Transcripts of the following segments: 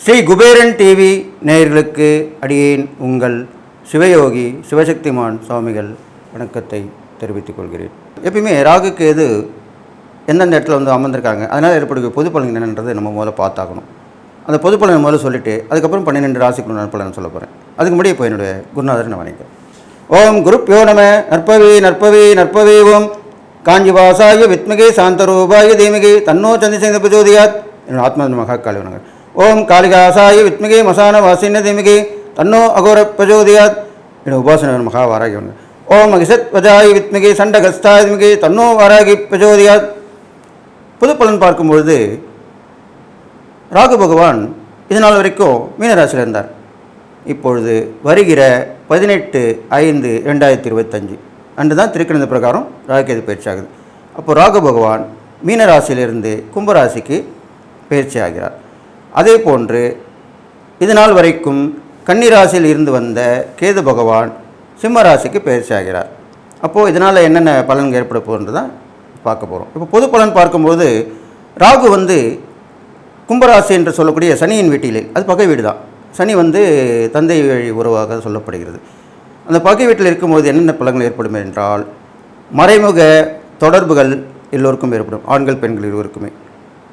Sri Kuberan TV நேயர்களுக்கு அடியேன் உங்கள் சிவயோகி சிவசக்திமான் சுவாமிகள் வணக்கத்தை தெரிவித்துக் கொள்கிறேன். எப்பயுமே ராகு கேது எந்தெந்த இடத்துல வந்து அமர்ந்திருக்காங்க, அதனால் ஏற்படுகிற பொது பலன் என்னன்றது நம்ம முதல்ல பார்த்தாகணும். அந்த பொது பலனை முதல்ல சொல்லிவிட்டு அதுக்கப்புறம் 12 ராசிக்குள்ள நற்பலன் சொல்ல போகிறேன். அதுக்கு முன்னாடி இப்போ என்னுடைய குருநாதர் நான் வணக்கம். ஓம் குருப்யோ நம. நற்பவே நற்பவே நற்பவே. ஓம் காஞ்சிவாசாய வித்மகே சாந்தரூபாய தீமகே தன்னோ சந்திரசேகர பிரச்சோதயாத். என்னோட ஆத்மா மகாகாளி வணக்கம். ஓம் காளிகாசாய வித்மகே மசான வாசின தீமகே தன்னோ அகோர பிரச்சோதயாத். என்னோட உபாசன மகாவாராகி வணக்கம். ஓம் மகிஷத் வஜாய வித்மகே சண்டகஸ்தாய தீமகே தன்னோ வாராகி பிரச்சோதயாத். பொது பலன் பார்க்கும்பொழுது ராகு பகவான் இது நாள் வரைக்கும் மீனராசியில் இருந்தார். இப்பொழுது வருகிற 18/5/2025 அன்று தான் திருக்கணித பிரகாரம் ராகுகேது பயிற்சி ஆகுது. அப்போது ராகு பகவான் மீனராசியிலிருந்து கும்பராசிக்கு பயிற்சி ஆகிறார். அதே போன்று இது நாள் வரைக்கும் கன்னிராசியில் இருந்து வந்த கேது பகவான் சிம்ம ராசிக்கு பயிற்சி ஆகிறார். அப்போது இதனால் என்னென்ன பலன்கள் ஏற்பட போகிறது தான் பார்க்க போகிறோம். இப்போ பொது பலன் பார்க்கும்போது ராகு வந்து கும்பராசி என்று சொல்லக்கூடிய சனியின் வீட்டிலே, அது பகை வீடு தான். சனி வந்து தந்தை வழி உறவாக சொல்லப்படுகிறது. அந்த பகை வீட்டில் இருக்கும்போது என்னென்ன பலன்கள் ஏற்படும் என்றால், மறைமுக தொடர்புகள் எல்லோருக்கும் ஏற்படும். ஆண்கள் பெண்கள் இருவருக்குமே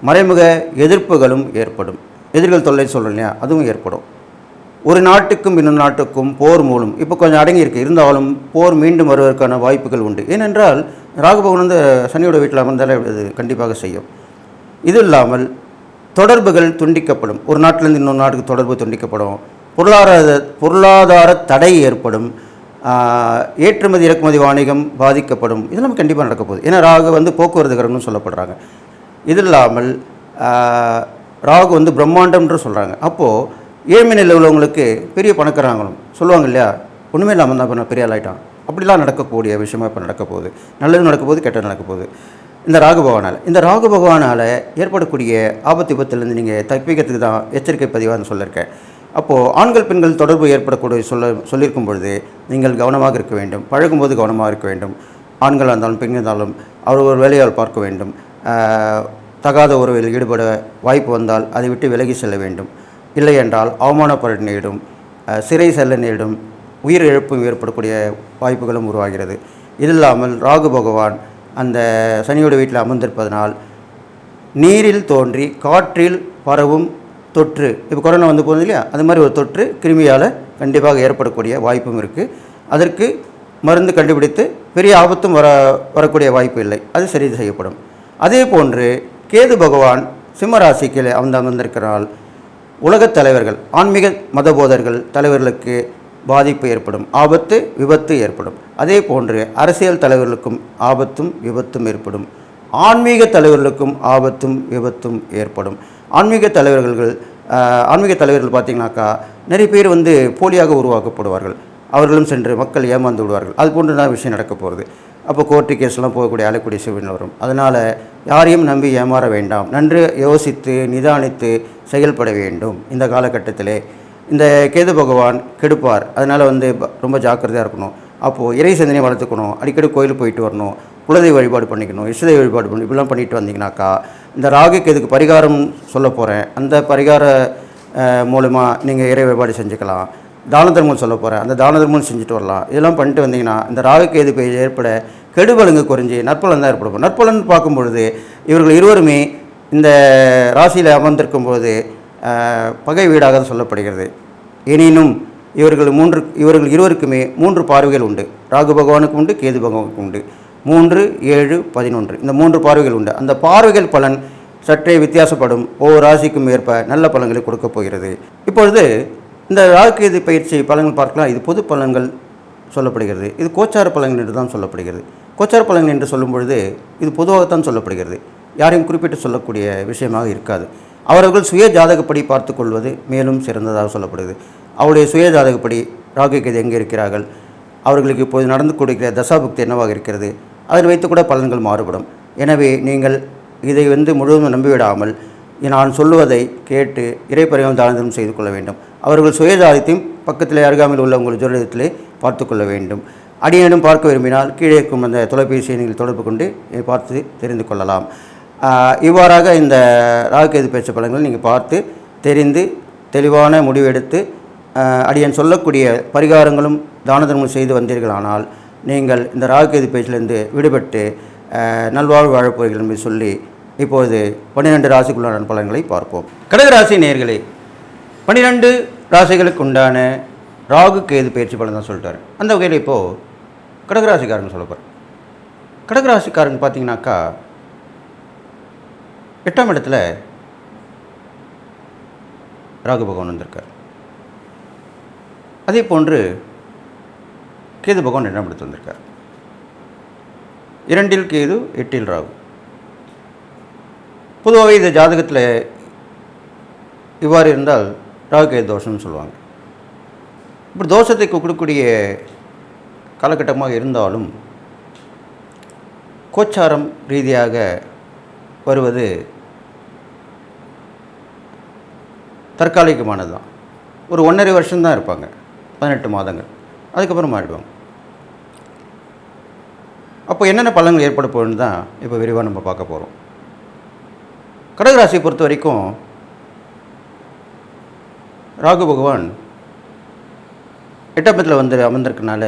மறைமுக எதிர்ப்புகளும் ஏற்படும். எதிர்கள் தொல்லை சொல்கிறோம் இல்லையா, அதுவும் ஏற்படும். ஒரு நாட்டுக்கும் இன்னொரு நாட்டுக்கும் போர் மூலம் இப்போ கொஞ்சம் அடங்கியிருக்கு, இருந்தாலும் போர் மீண்டும் வருவதற்கான வாய்ப்புகள் உண்டு. ஏனென்றால் ராகுபவன் வந்து சனியோட வீட்டில் அமர்ந்தாலே அது கண்டிப்பாக செய்யும். இது இல்லாமல் தொடர்புகள் துண்டிக்கப்படும். ஒரு நாட்டிலேருந்து இன்னொரு நாட்டுக்கு தொடர்பு துண்டிக்கப்படும். பொருளாதார தடை ஏற்படும். ஏற்றுமதி இறக்குமதி வாணிகம் பாதிக்கப்படும். இதெல்லாம் கண்டிப்பாக நடக்க போகுது. ஏன்னா ராகு வந்து போக்குவரத்துகரம்னு சொல்லப்படுறாங்க. இது இல்லாமல் ராகு வந்து பிரம்மாண்டம்ன்று சொல்கிறாங்க. அப்போது ஏழ்மை நிலை உள்ளவங்களுக்கு பெரிய பணக்காரங்களும் சொல்லுவாங்க இல்லையா, ஒன்றுமே இல்லாமல் தான் இப்போ நான் பெரிய ஆளாயிட்டான், அப்படிலாம் நடக்கக்கூடிய விஷயமா இப்போ நடக்க போகுது. நல்லது நடக்க போகுது, கெட்டது நடக்க போகுது. இந்த ராகு பகவானால் ஏற்படக்கூடிய ஆபத்து விபத்துலேருந்து நீங்கள் தப்பிக்கிறதுக்கு தான் எச்சரிக்கை பதிவாக சொல்லியிருக்கேன். அப்போது ஆண்கள் பெண்கள் தொடர்பு ஏற்படக்கூடிய சொல்லியிருக்கும் பொழுது நீங்கள் கவனமாக இருக்க வேண்டும். பழகும்போது கவனமாக இருக்க வேண்டும். ஆண்களாக இருந்தாலும் பெண்கள் இருந்தாலும் அவர் ஒரு வேலையால் பார்க்க வேண்டும். தகாத உறவில் ஈடுபட வாய்ப்பு வந்தால் அதை விட்டு விலகி செல்ல வேண்டும். இல்லை என்றால் அவமானப்பட நேரிடும், சிறை செல்ல நேரிடும், உயிர் இழப்பும் ஏற்படக்கூடிய வாய்ப்புகளும் உருவாகிறது. இது இல்லாமல் ராகு பகவான் அந்த சனியோட வீட்டில் அமர்ந்திருப்பதனால் நீரில் தோன்றி காற்றில் பரவும் தொற்று, இப்போ கொரோனா வந்து போகுது இல்லையா, அது மாதிரி ஒரு தொற்று கிருமியால் கண்டிப்பாக ஏற்படக்கூடிய வாய்ப்பும் இருக்குது. அதற்கு மருந்து கண்டுபிடித்து பெரிய ஆபத்தும் வரக்கூடிய வாய்ப்பு இல்லை, அது சரி செய்யப்படும். அதே போன்று கேது பகவான் சிம்மராசிக்கு அமர்ந்திருக்கிறால் உலகத் தலைவர்கள், ஆன்மீக மதபோதர்கள் தலைவர்களுக்கு பாதிப்பு ஏற்படும், ஆபத்து விபத்து ஏற்படும். அதே போன்று அரசியல் தலைவர்களுக்கும் ஆபத்தும் விபத்தும் ஏற்படும். ஆன்மீக தலைவர்களுக்கும் ஆபத்தும் விபத்தும் ஏற்படும். ஆன்மீக தலைவர்கள் பார்த்திங்கனாக்கா நிறைய பேர் வந்து போலியாக உருவாக்கப்படுவார்கள். அவர்களும் சென்று மக்கள் ஏமாந்து விடுவார்கள். அது போன்று தான் விஷயம் நடக்க போகிறது. அப்போ கோர்ட்டு கேஸ்லாம் போகக்கூடிய அழக்கூடிய சூழ்நிலை வரும். அதனால் யாரையும் நம்பி ஏமாற வேண்டாம். நன்று யோசித்து நிதானித்து செயல்பட வேண்டும். இந்த காலகட்டத்திலே இந்த கேது பகவான் கெடுப்பார். அதனால் வந்து ரொம்ப ஜாக்கிரதையாக இருக்கணும். அப்போது இறை சிந்தனை வளர்த்துக்கணும். அடிக்கடி கோயிலுக்கு போயிட்டு வரணும். குலதெய்வ வழிபாடு பண்ணிக்கணும். இஷ்டதெய்வ வழிபாடு பண்ணணும். இப்படிலாம் பண்ணிட்டு வந்தீங்கன்னாக்கா இந்த ராகு கேதுக்கு பரிகாரம் சொல்ல போகிறேன். அந்த பரிகார மூலமாக நீங்கள் இறை வழிபாடு செஞ்சுக்கலாம். தான தர்மம் சொல்ல போகிறேன். அந்த தான தர்மம் செஞ்சுட்டு வரலாம். இதெல்லாம் பண்ணிட்டு வந்தீங்கன்னா இந்த ராகு கேது ஏற்பட கெடுபலங்கு குறைஞ்சி நற்பலன் தான் ஏற்படும். நற்பலன் பார்க்கும்பொழுது இவர்கள் இருவருமே இந்த ராசியில் அமர்ந்திருக்கும் பொழுது பகை வீடாக சொல்லப்படுகிறது. எனினும் இவர்கள் இருவருக்குமே 3 பார்வைகள் உண்டு. ராகு பகவானுக்கு உண்டு, கேது பகவானுக்கு உண்டு. 3, 7, 11 இந்த 3 பார்வைகள் உண்டு. அந்த பார்வைகள் பலன் சற்றே வித்தியாசப்படும். ஒவ்வொரு ராசிக்கும் ஏற்ப நல்ல பலன்களை கொடுக்கப் போகிறது. இப்பொழுது இந்த ராகு கேது பயிற்சி பலன்கள் பார்க்கலாம். இது பொது பலன்கள் சொல்லப்படுகிறது. இது கோச்சார பலன்கள் என்று தான் சொல்லப்படுகிறது. கோச்சார பலன்கள் என்று சொல்லும் பொழுது இது பொதுவாகத்தான் சொல்லப்படுகிறது. யாரையும் குறிப்பிட்டு சொல்லக்கூடிய விஷயமாக இருக்காது. அவர்கள் சுய ஜாதகப்படி பார்த்து கொள்வது மேலும் சிறந்ததாக சொல்லப்படுது. அவருடைய சுய ஜாதகப்படி ராகு கேது எங்கே இருக்கிறார்கள், அவர்களுக்கு இப்போது நடந்து கொடுக்கிற தசாபுக்தி என்னவாக இருக்கிறது, அதை வைத்து கூட பலன்கள் மாறுபடும். எனவே நீங்கள் இதை முழுவதும் நம்பிவிடாமல் நான் சொல்லுவதை கேட்டு இறைப்பரிகம் தானம் செய்து கொள்ள வேண்டும். அவர்கள் சுய ஜாதகத்தையும் பக்கத்தில் அருகாமையில் உள்ள உங்கள் ஜோதிடத்திலே பார்த்து கொள்ள வேண்டும். அடியேனும் பார்க்க விரும்பினால் கீழே இருக்கும் அந்த தொலைபேசியை நீங்கள் தொடர்பு கொண்டு பார்த்து தெரிந்து கொள்ளலாம். இவ்வாறாக இந்த ராகுகேது பெயர்ச்சி பலன்களை நீங்கள் பார்த்து தெரிந்து தெளிவான முடிவெடுத்து அடியேன் சொல்லக்கூடிய பரிகாரங்களும் தான தர்மம் செய்து வந்தீர்களானால் நீங்கள் இந்த ராகுகேது பெயர்ச்சியிலிருந்து விடுபட்டு நல்வாழ்வு வாழப்போகிறீர்கள் என்று சொல்லி இப்போது 12 ராசிக்குள்ளான பலன்களை பார்ப்போம். கடகராசி நேயர்களே, 12 ராசிகளுக்கு உண்டான ராகுகேது பெயர்ச்சி பலன் தான் சொல்லிட்டார். அந்த வகையில் இப்போது கடகராசிக்காரங்க சொல்ல போகிறேன். கடகராசிக்காரங்க பார்த்தீங்கன்னாக்கா 8ஆம் இடத்துல ராகு பகவான் வந்திருக்கார். அதே போன்று கேது பகவான் 2ஆம் இடத்துல வந்திருக்கார். 2இல் கேது 8இல் ராகு. பொதுவாகவே இந்த ஜாதகத்தில் இவ்வாறு இருந்தால் ராகுகேது தோஷம்னு சொல்லுவாங்க. இப்படி தோஷத்தை கொடுக்கக்கூடிய காலகட்டமாக இருந்தாலும் கோச்சாரம் ரீதியாக வருவது தற்காலிகமானது தான். ஒரு 1.5 வருஷம்தான் இருப்பாங்க, 18 மாதங்கள், அதுக்கப்புறம் மாறிடுவாங்க. அப்போ என்னென்ன பலன்கள் ஏற்பட போகுதுன்னு தான் இப்போ விரிவாக நம்ம பார்க்க போகிறோம். கடகராசியை பொறுத்த வரைக்கும் ராகு பகவான் 8ஆம் இடத்தில் அமர்ந்திருக்கனால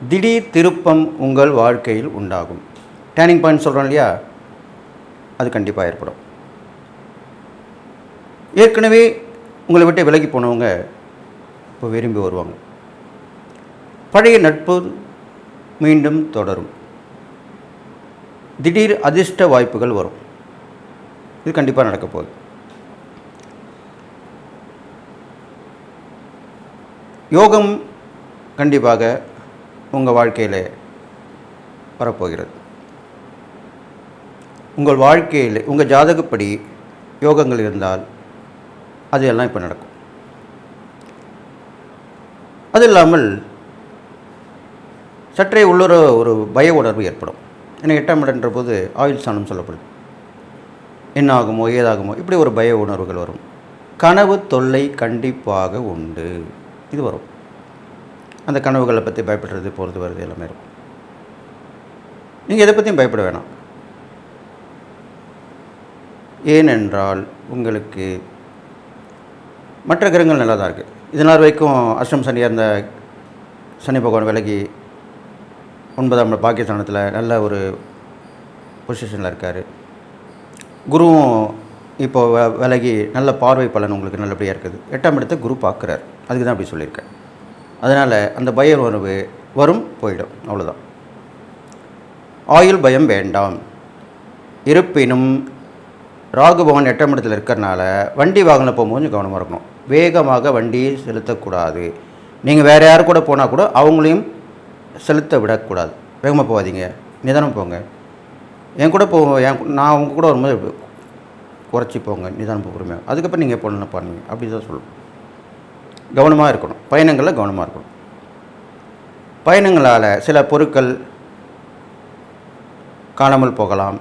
திடீர் திருப்பம் உங்கள் வாழ்க்கையில் உண்டாகும். டேர்னிங் பாயிண்ட் சொல்கிறோம் இல்லையா, அது கண்டிப்பாக ஏற்படும். ஏற்கனவே உங்களை விட்டு விலகி போனவங்க இப்போ விரும்பி வருவாங்க. பழைய நட்பு மீண்டும் தொடரும். திடீர் அதிர்ஷ்ட வாய்ப்புகள் வரும். இது கண்டிப்பாக நடக்க போகுது. யோகம் கண்டிப்பாக உங்கள் வாழ்க்கையில் வரப்போகிறது. உங்கள் வாழ்க்கையில் உங்கள் ஜாதகப்படி யோகங்கள் இருந்தால் அது எல்லாம் இப்போ நடக்கும். அது இல்லாமல் சற்றே உள்ளூர ஒரு பய உணர்வு ஏற்படும். ஏன்னா 8ஆம் இடம்ன்ற போது ஆயுள் ஸ்தானம் சொல்லப்படுது. என்ன ஆகுமோ ஏதாகுமோ இப்படி ஒரு பய உணர்வுகள் வரும். கனவு தொல்லை கண்டிப்பாக உண்டு. இது வரும். அந்த கனவுகளை பற்றி பயப்படுறது போகிறது வருது எல்லாமே இருக்கும். நீங்கள் எதை பற்றியும் பயப்பட வேணாம். ஏனென்றால் உங்களுக்கு மற்ற கிரகங்கள் நல்லா தான் இருக்குது. இதனால் வரைக்கும் அஷ்டம் சனியாக இருந்த சனி பகவான் விலகி 9ஆம் பாக்கியஸ்தானத்தில் நல்ல ஒரு பொசிஷனில் இருக்கார். குருவும் இப்போ விலகி நல்ல பார்வை பலன் உங்களுக்கு நல்லபடியாக இருக்குது. 8ஆம் இடத்தை குரு பார்க்குறார். அதுக்கு தான் அப்படி சொல்லியிருக்கேன். அதனால் அந்த பய உணர்வு வரும், போயிடும், அவ்வளோதான். ஆயுள் பயம் வேண்டாம். இருப்பினும் ராகு பகவான் 8ஆம் இடத்தில் இருக்கிறனால வண்டி வாகனம் போகும்போது கவனமாக இருக்கணும். வேகமாக வண்டியை செலுத்தக்கூடாது. நீங்கள் வேறு யார் கூட போனால் கூட அவங்களையும் செலுத்த விடக்கூடாது. வேகமாக போகாதீங்க, நிதானம் போங்க. என் கூட நான் உங்கள் கூட வரும்போது குறைச்சி போங்க, நிதானம் பொறுமையாக. அதுக்கப்புறம் நீங்கள் போகணுன்னு பாருங்க. அப்படி தான் சொல்லணும். கவனமாக இருக்கணும். பயணங்களில் கவனமாக இருக்கணும். பயணங்களால் சில பொருட்கள் காணாமல் போகலாம்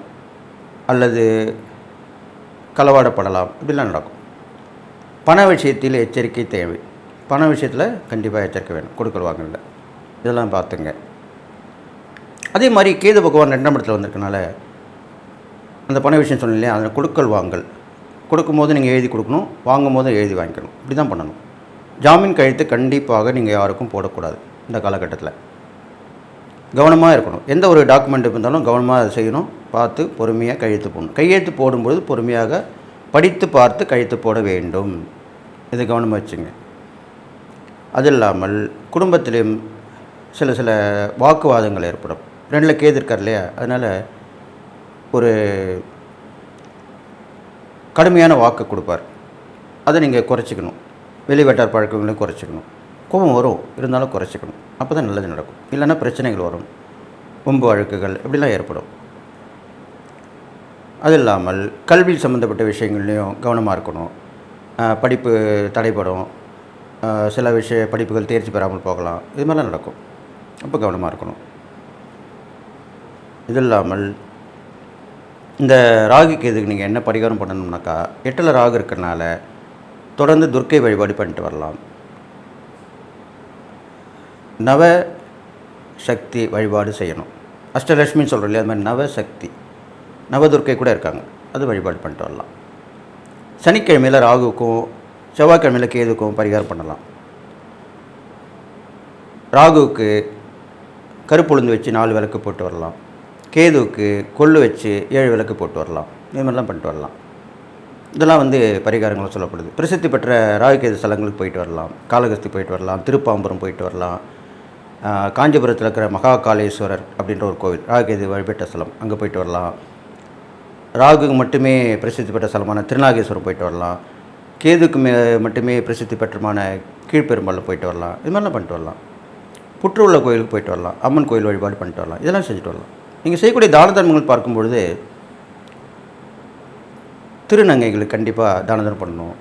அல்லது களவாடப்படலாம். இப்படிலாம் நடக்கும். பண விஷயத்தில் எச்சரிக்கை தேவை. பண விஷயத்தில் கண்டிப்பாக எச்சரிக்கை வேணும். கொடுக்கல் வாங்கல இதெல்லாம் பார்த்துங்க. அதே மாதிரி கேது பகவான் 2ஆம் இடத்துல வந்திருக்கனால அந்த பண விஷயம் சொன்னேன் இல்லையா, அதில் கொடுக்கல் வாங்கல். கொடுக்கும்போது நீங்கள் எழுதி கொடுக்கணும், வாங்கும் போது எழுதி வாங்கிக்கணும். இப்படி தான் பண்ணணும். ஜாமீன் கையெழுத்து கண்டிப்பாக நீங்கள் யாருக்கும் போடக்கூடாது. இந்த காலகட்டத்தில் கவனமாக இருக்கணும். எந்த ஒரு டாக்குமெண்ட் இருந்தாலும் கவனமாக அதை செய்யணும். பார்த்து பொறுமையாக கையெழுத்து போடணும். கையெழுத்து போடும்பொழுது பொறுமையாக படித்து பார்த்து கையெழுத்து போட வேண்டும். இதை கவனமாக வச்சுங்க. அது இல்லாமல் குடும்பத்திலையும் சில வாக்குவாதங்கள் ஏற்படும். 2இல் கேது இருக்கார் இல்லையா, அதனால் ஒரு கடுமையான வாக்கு கொடுப்பார். அதை நீங்கள் குறைச்சிக்கணும். வெளி வட்டார் பழக்கங்களையும் குறைச்சிக்கணும். கோபம் வரும், இருந்தாலும் குறைச்சிக்கணும். அப்போ தான் நல்லது நடக்கும். இல்லைன்னா பிரச்சனைகள் வரும், வம்பு வழக்குகள் இப்படிலாம் ஏற்படும். அது இல்லாமல் கல்வி சம்மந்தப்பட்ட விஷயங்கள்லையும் கவனமாக இருக்கணும். படிப்பு தடைப்படும், சில படிப்புகள் தேர்ச்சி பெறாமல் போகலாம். இது மாதிரிலாம் நடக்கும். அப்போ கவனமாக இருக்கணும். இது இல்லாமல் இந்த ராகு கேதுக்கு நீங்கள் என்ன பரிகாரம் பண்ணணும்னாக்கா, 8இல் ராகு இருக்கிறனால தொடர்ந்து துர்க்கை வழிபாடு பண்ணிட்டு வரலாம். நவ சக்தி வழிபாடு செய்யணும். அஷ்டலட்சுமின்னு சொல்கிறோம் இல்லையா, அது மாதிரி நவசக்தி, நவதுர்க்கை கூட இருக்காங்க, அது வழிபாடு பண்ணிட்டு வரலாம். சனிக்கிழமையில் ராகுக்கும் செவ்வாய்க்கிழமையில் கேதுக்கும் பரிகாரம் பண்ணலாம். ராகுவுக்கு கருப்புளுந்து வச்சு 4 விளக்கு போட்டு வரலாம். கேதுவுக்கு கொள்ளு வச்சு 7 விளக்கு போட்டு வரலாம். இது மாதிரிலாம் பண்ணிட்டு வரலாம். இதெல்லாம் பரிகாரங்கள் சொல்லப்படுது. பிரசித்தி பெற்ற ராகுகேது ஸ்தலங்களுக்கு போயிட்டு வரலாம். காளகஸ்தி போயிட்டு வரலாம், திருப்பாம்பரம் போயிட்டு வரலாம். காஞ்சிபுரத்தில் இருக்கிற மகா காளேஸ்வரர் அப்படின்ற ஒரு கோவில், ராகுகேது வழிபட்ட ஸ்தலம், அங்கே போயிட்டு வரலாம். ராகுக்கு மட்டுமே பிரசித்தி பெற்ற ஸ்தலமான திருநாகேஸ்வரம் போயிட்டு வரலாம். கேதுக்கு மட்டுமே பிரசித்தி பெற்றமான கீழ்பெரும்பாலில் போயிட்டு வரலாம். இது மாதிரிலாம் பண்ணிட்டு வரலாம். புற்று உள்ள கோயிலுக்கு போயிட்டு வரலாம். அம்மன் கோயில் வழிபாடு பண்ணிட்டு வரலாம். இதெல்லாம் செஞ்சுட்டு வரலாம். நீங்கள் செய்யக்கூடிய தான தர்மங்கள் பார்க்கும்பொழுது திருநங்கைகளுக்கு கண்டிப்பாக தான தர்மம் பண்ணணும்.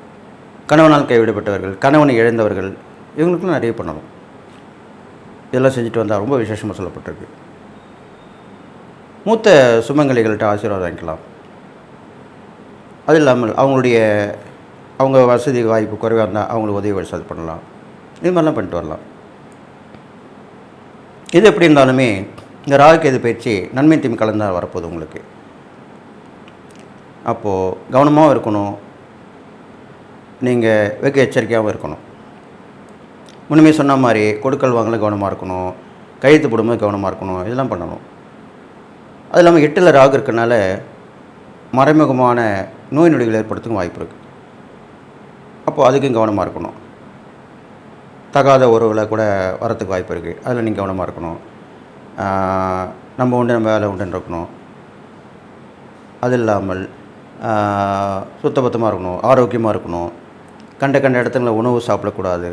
கணவனால் கைவிடப்பட்டவர்கள், கணவனை இழந்தவர்கள், இவங்களுக்குலாம் நிறைய பண்ணணும். இதெல்லாம் செஞ்சுட்டு வந்தால் ரொம்ப விசேஷமாக சொல்லப்பட்டிருக்கு. மூத்த சுமங்கலிகள்கிட்ட ஆசீர்வாதம் வாங்கிக்கலாம். அது இல்லாமல் அவங்க வசதி வாய்ப்பு குறைவாக இருந்தால் அவங்களுக்கு உதவி வசதி பண்ணலாம். இது மாதிரிலாம் பண்ணிட்டு வரலாம். இது எப்படி இருந்தாலுமே இந்த ராகுகேது பயிற்சி நன்மை தீமை கலந்தால் வரப்போகுது உங்களுக்கு. அப்போது கவனமாகவும் இருக்கணும், நீங்கள் வெகு எச்சரிக்கையாகவும் இருக்கணும். முன்னுமே சொன்ன மாதிரி கொடுக்கல் வாங்கல கவனமாக இருக்கணும், கையெழுத்து போடும்போது கவனமாக இருக்கணும். இதெல்லாம் பண்ணணும். அது இல்லாமல் 8ல் ராகு இருக்கனால மறைமுகமான நோய் நொடிகள் ஏற்படுறதுக்கும் வாய்ப்பு இருக்குது. அப்போது அதுக்கும் கவனமாக இருக்கணும். தகாத உறவில் கூட வரத்துக்கு வாய்ப்பு இருக்குது. அதில் நீங்கள் கவனமாக இருக்கணும். நம்ம உண்டு நம்ம வேலை உண்டுன்னு இருக்கணும். அது இல்லாமல் சுத்தபத்தமாக இருக்கணும், ஆரோக்கியமாக இருக்கணும். கண்ட இடத்துல உணவு சாப்பிடக்கூடாது.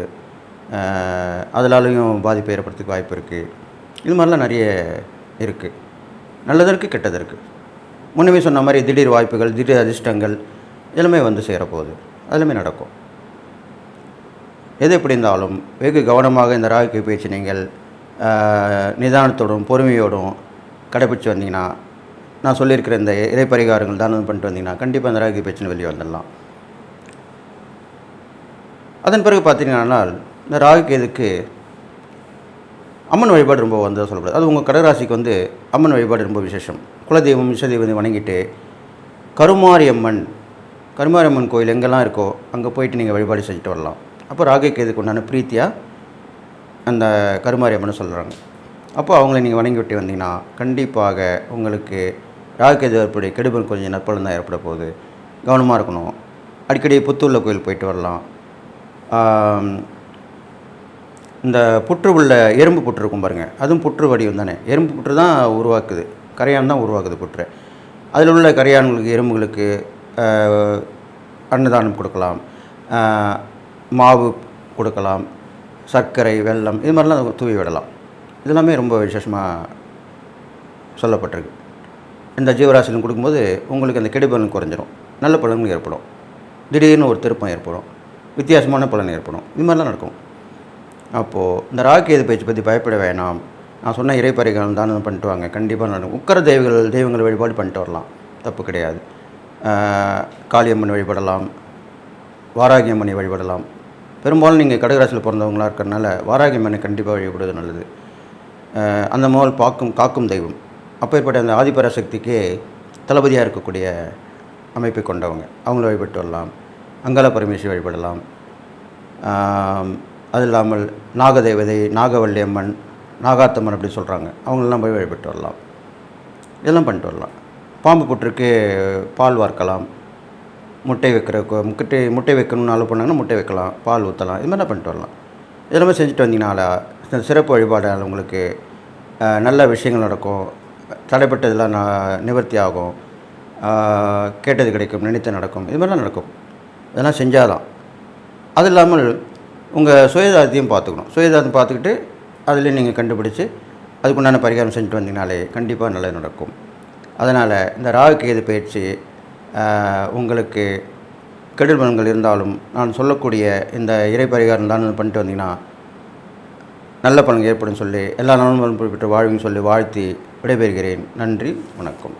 அதனாலையும் பாதிப்பு ஏற்படுறதுக்கு வாய்ப்பு இருக்குது. இது மாதிரிலாம் நிறைய இருக்குது. நல்லது இருக்குது, கெட்டது இருக்குது. முன்னமே சொன்ன மாதிரி திடீர் வாய்ப்புகள், திடீர் அதிர்ஷ்டங்கள் எல்லாமே சேரப்போகுது. அதெல்லாமே நடக்கும். எது எப்படி இருந்தாலும் வெகு கவனமாக இந்த ராகுகேது பயிற்சி நீங்கள் நிதானத்தோடும் பொறுமையோடும் கடைப்பிடிச்சு வந்தீங்கன்னா, நான் சொல்லியிருக்கிற இந்த இறை பரிகாரங்கள் தானம் பண்ணிட்டு வந்தீங்கன்னா கண்டிப்பாக இந்த ராகுகேது பயிற்சின்னு வெளியே வந்துடலாம். அதன் பிறகு பார்த்தீங்கன்னா இந்த ராகுகேதுக்கு அம்மன் வழிபாடு ரொம்ப சொல்லப்படுது. அது உங்கள் கடகராசிக்கு அம்மன் வழிபாடு ரொம்ப விசேஷம். குலதெய்வம் இஷ்டதெய்வம் வணங்கிட்டு கருமாரியம்மன் கோயில் எங்கெல்லாம் இருக்கோ அங்கே போயிட்டு நீங்கள் வழிபாடு செஞ்சுட்டு வரலாம். அப்போ ராகுகேதுக்கு உண்டான பிரீத்தியாக அந்த கருமாரியம்மனை சொல்கிறாங்க. அப்போ அவங்கள நீங்கள் வணங்கி விட்டு வந்தீங்கன்னா கண்டிப்பாக உங்களுக்கு ராகுகேது ஏற்படைய கெடுபல் கொஞ்சம் நற்பலன் தான் ஏற்பட போகுது. கவனமாக இருக்கணும். அடிக்கடி புத்தூரில் கோயில் போயிட்டு வரலாம். இந்த புற்று உள்ள எறும்பு புற்று இருக்கும் பாருங்கள், அதுவும் புற்று வடிவம் தானே. எறும்பு புற்று தான் உருவாக்குது, கரையான் தான் உருவாக்குது புற்று. அதில் உள்ள கரையான்களுக்கு எறும்புகளுக்கு அன்னதானம் கொடுக்கலாம், மாவு கொடுக்கலாம், சர்க்கரை, வெல்லம், இது மாதிரிலாம் தூவி விடலாம். இதெல்லாமே ரொம்ப விசேஷமாக சொல்லப்பட்டிருக்கு. இந்த ஜீவராசிலும் கொடுக்கும்போது உங்களுக்கு அந்த கெடுபலன் குறைஞ்சிரும், நல்ல பலன்கள் ஏற்படும். திடீர்னு ஒரு திருப்பம் ஏற்படும், வித்தியாசமான பலன் ஏற்படும். இது மாதிரிலாம் நடக்கும். அப்போது இந்த ராகுகேது பயிற்சி பற்றி பயப்பட வேணாம். நான் சொன்ன இறை பரிகாரம் தானம் பண்ணிட்டு வாங்க, கண்டிப்பாக நடக்கும். உக்கர தெய்வங்கள் வழிபாடு பண்ணிட்டு வரலாம், தப்பு கிடையாது. காளியம்மன் வழிபடலாம், வாராகி அம்மனை வழிபடலாம். பெரும்பாலும் நீங்கள் கடகராசியில் பிறந்தவங்களாக இருக்கிறனால வாராகி அம்மனை கண்டிப்பாக வழிபடுவது நல்லது. அந்த முதல் காக்கும் தெய்வம். அப்பேற்பட்ட அந்த ஆதிபராசக்திக்கு தளபதியாக இருக்கக்கூடிய அமைப்பை கொண்டவங்க, அவங்கள வழிபட்டு வரலாம். அங்காள பரமேஸ்வரி வழிபடலாம். அது இல்லாமல் நாகதேவதை, நாகவல்லி அம்மன், நாகாத்தம்மன் அப்படி சொல்கிறாங்க, அவங்களெல்லாம் போய் வழிபட்டு வரலாம். இதெல்லாம் பண்ணிட்டு வரலாம். பாம்பு புற்றுக்கு பால் வார்க்கலாம், முட்டை வைக்கணும்னு ஆலோ பண்ணாங்கன்னா முட்டை வைக்கலாம், பால் ஊற்றலாம். இது மாதிரிலாம் பண்ணிட்டு வரலாம். இதெல்லாமே செஞ்சுட்டு வந்தீங்கனால சிறப்பு வழிபாடால் உங்களுக்கு நல்ல விஷயங்கள் நடக்கும். தடைப்பட்டதெல்லாம் நிவர்த்தி ஆகும், கேட்டது கிடைக்கும், நினைத்து நடக்கும். இது மாதிரிலாம் நடக்கும். இதெல்லாம் செஞ்சாதான். அது இல்லாமல் உங்கள் சுயதாரத்தையும் பார்த்துக்கணும். சுயதாரத்தை பார்த்துக்கிட்டு அதில் நீங்கள் கண்டுபிடிச்சி அதுக்குண்டான பரிகாரம் செஞ்சுட்டு வந்தீங்கனாலே கண்டிப்பாக நல்லது நடக்கும். அதனால் இந்த ராகுகேது பயிற்சி உங்களுக்கு கெடுதல் பலன்கள் இருந்தாலும் நான் சொல்லக்கூடிய இந்த இறை பரிகாரம் தான் பண்ணிட்டு வந்தீங்கன்னா நல்ல பலன் ஏற்படும் சொல்லி எல்லா நலன்களும் பெற்று வாழ்வின்னு சொல்லி வாழ்த்தி விடைபெறுகிறேன். நன்றி, வணக்கம்.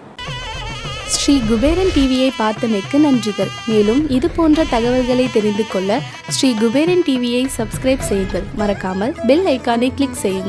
ஸ்ரீ குபேரன் டிவியை பார்த்தமைக்கு நன்றிகள். மேலும் இது போன்ற தகவல்களை தெரிந்து கொள்ள ஸ்ரீ குபேரன் டிவியை சப்ஸ்கிரைப் செய்யுங்கள். மறக்காமல் பெல் ஐக்கானை கிளிக் செய்யுங்கள்.